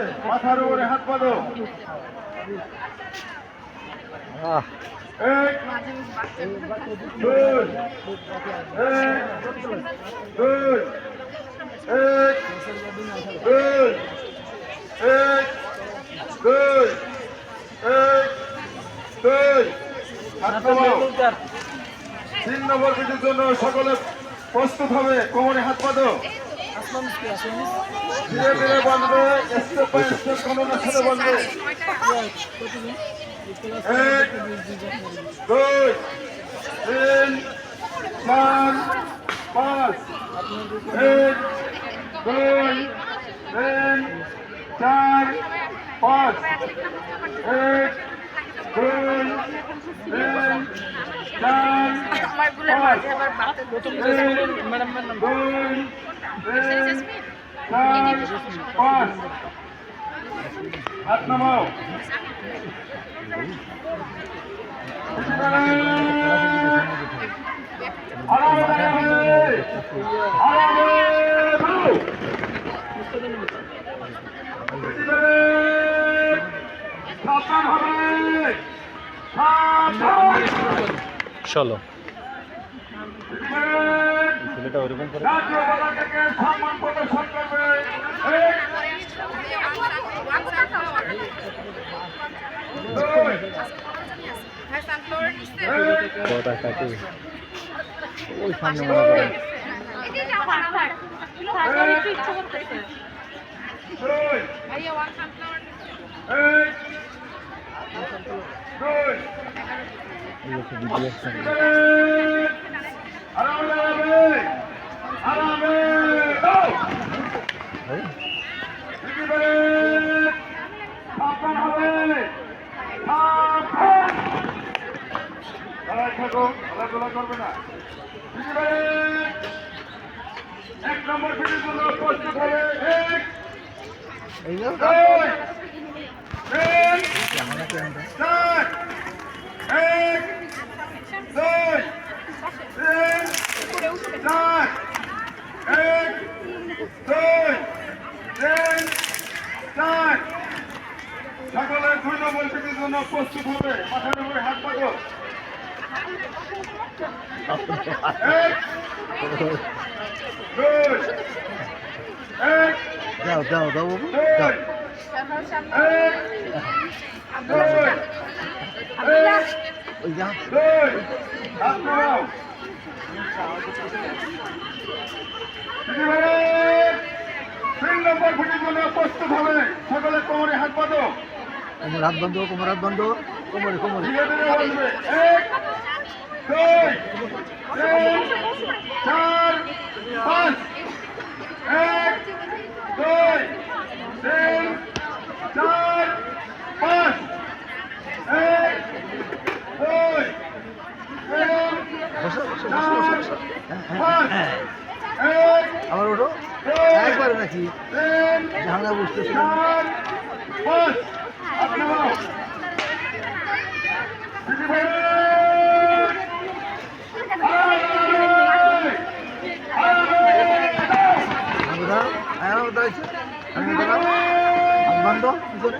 হবে, মাথার উপরে হাত বাঁধো। এক, দুই, দুই, এক, দুই, এক, দুই, এক, দুই। হাত নামাও। 3 নম্বর পিঠের জন্য সকলে প্রস্তুত হবে, কোমরে হাত বাঁধো। ধীরে ধীরে বাঁধবে, স্টেপ বাই স্টেপ গণনার সাথে বাঁধবে। 1, 2, 3, 4, 5। 1, 2, 3, 4, 5। 1, 2, 3, 4, 5। 5। হাত নামাও। চলো ছেলেটা ওরকম করে সম্মান প্রদর্শন করবে। কথা কাকে ওই সামনে মনে করে করবে না। 1 নম্বর ফিটের জন্য প্রস্তুত হবে। 1, 2, 3, 4। 1, 2, 3, 4। 1, 2, 3, 4। সকলে 2 নম্বর ফিটের জন্য প্রস্তুত হবে, মাথার উপরে হাত বাঁধো। 1, 2, 1, যাও যাও যাও বাবু 2, যাও 1, 2, 1, ওই যা 2। হাত নামাও। 3 নম্বর ফিটের জন্য প্রস্তুত হবে, সকলে কোমরে হাত বাঁধো। কোমর হাত বান্ধব কোমর হাত বান্ধব কোমরে কোমরে ধীরে ধীরে বলবে। 1, 2, 3, 4, 5। 1, 2, 3, 4, 5। 1, 2, 3, বসো বসো 4, বসো 5। 1, আবার ওঠো 2, একবারে নাকি 3, ঝামেলা বুঝতেছি 4, 5। হাত নামাও। বন্ধ পিছনে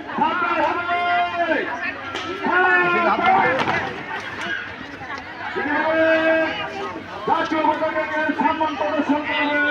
জাতীয় পতাকাকে সম্মান প্রদর্শন করবে।